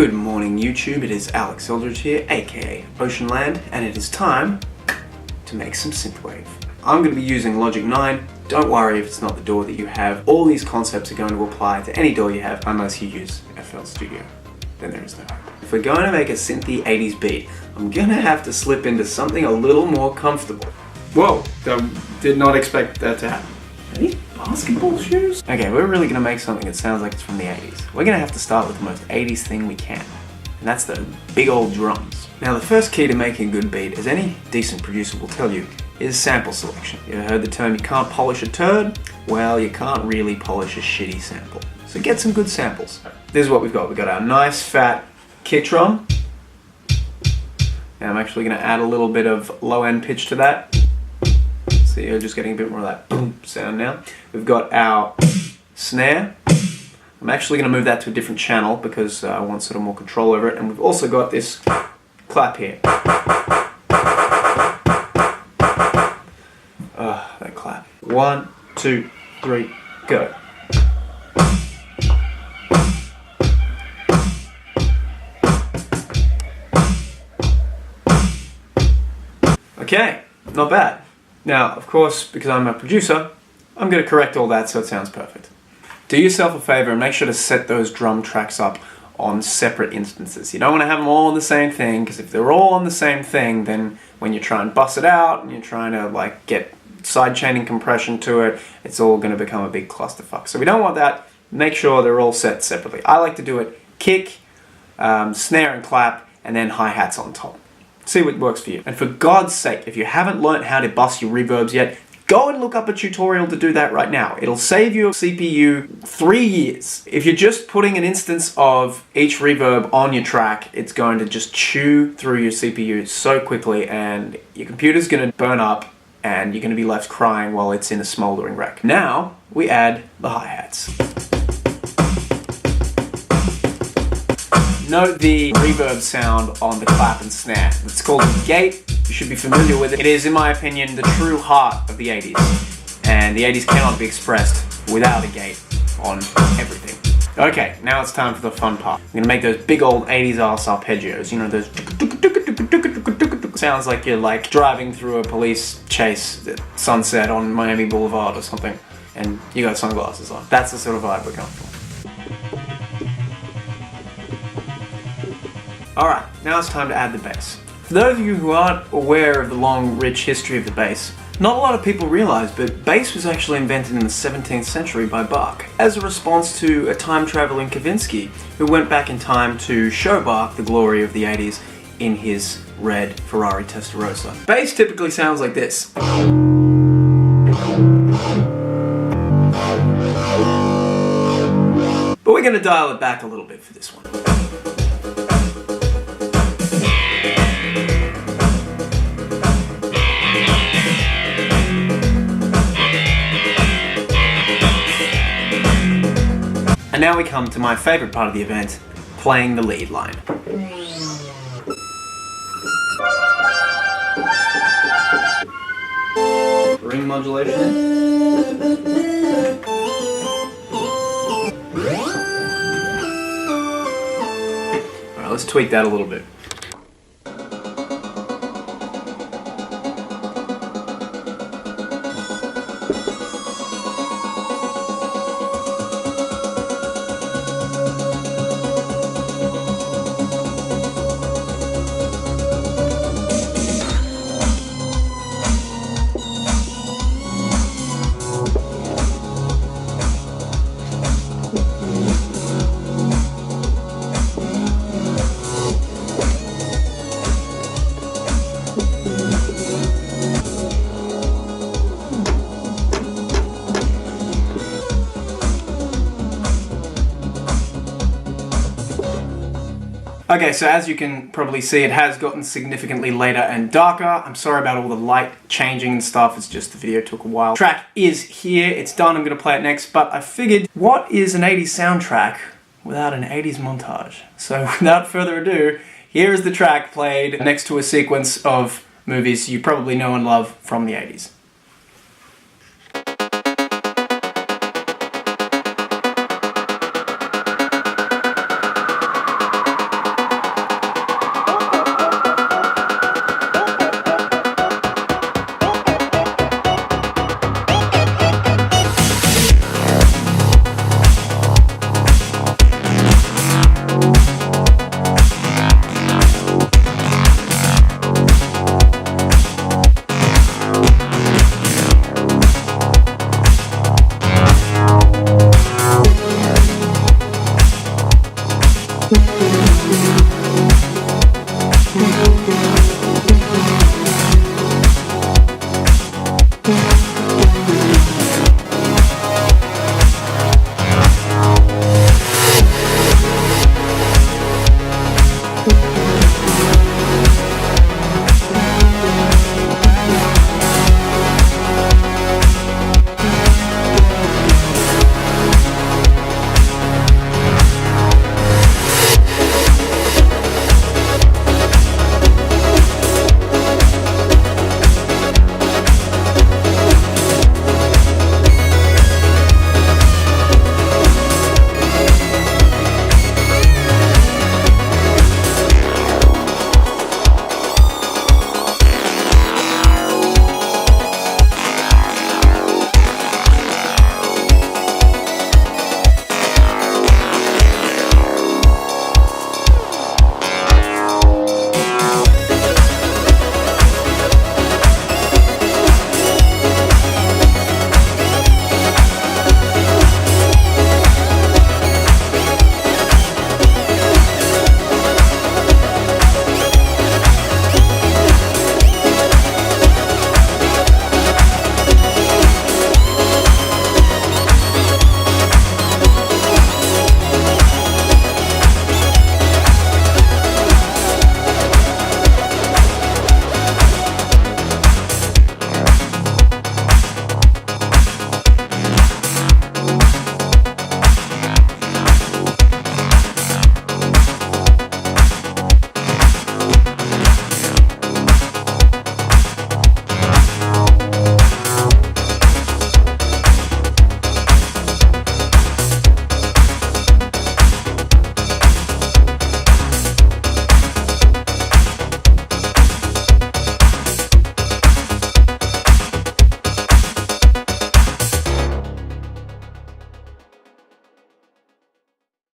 Good morning YouTube, it is Alex Eldridge here, aka Oceanland, and it is time to make some synthwave. I'm going to be using Logic 9. Don't worry if it's not the DAW that you have. All these concepts are going to apply to any DAW you have unless you use FL Studio. Then there is no hope. If we're going to make a synthy 80s beat, I'm going to have to slip into something a little more comfortable. Whoa, I did not expect that to happen. Are these basketball shoes? Okay, we're really going to make something that sounds like it's from the 80s. We're going to have to start with the most 80s thing we can. And that's the big old drums. Now the first key to making a good beat, as any decent producer will tell you, is sample selection. You ever heard the term, you can't polish a turd? Well, you can't really polish a shitty sample. So get some good samples. This is what we've got. We've got our nice fat kick drum. Now I'm actually going to add a little bit of low end pitch to that. So you're just getting a bit more of that boom sound now. We've got our snare. I'm actually going to move that to a different channel because I want sort of more control over it. And we've also got this clap here. That clap. 1, 2, 3, go. Okay, not bad. Now, of course, because I'm a producer, I'm going to correct all that so it sounds perfect. Do yourself a favor and make sure to set those drum tracks up on separate instances. You don't want to have them all on the same thing, because if they're all on the same thing, then when you try and bust it out and you're trying to like get sidechaining compression to it, it's all going to become a big clusterfuck. So we don't want that. Make sure they're all set separately. I like to do it kick, snare and clap, and then hi-hats on top. See what works for you. And for God's sake, if you haven't learned how to bust your reverbs yet, go and look up a tutorial to do that right now. It'll save your CPU 3 years. If you're just putting an instance of each reverb on your track, it's going to just chew through your CPU so quickly and your computer's going to burn up and you're going to be left crying while it's in a smoldering wreck. Now, we add the hi-hats. Note the reverb sound on the clap and snare. It's called a gate. You should be familiar with it. It is, in my opinion, the true heart of the 80s. And the 80s cannot be expressed without a gate on everything. Okay, now it's time for the fun part. I'm going to make those big old 80s ass arpeggios. You know, those sounds like you're like driving through a police chase at sunset on Miami Boulevard or something. And you got sunglasses on. That's the sort of vibe we're going for. Alright, now it's time to add the bass. For those of you who aren't aware of the long, rich history of the bass, not a lot of people realize, but bass was actually invented in the 17th century by Bach as a response to a time-traveling Kavinsky who went back in time to show Bach the glory of the 80s in his red Ferrari Testarossa. Bass typically sounds like this. But we're going to dial it back a little bit for this one. And now we come to my favourite part of the event, playing the lead line. Ring modulation. Alright, let's tweak that a little bit. Okay, so as you can probably see, it has gotten significantly later and darker. I'm sorry about all the light changing and stuff, it's just the video took a while. Track is here, it's done, I'm gonna play it next, but I figured, what is an 80s soundtrack without an 80s montage? So without further ado, here is the track played next to a sequence of movies you probably know and love from the 80s.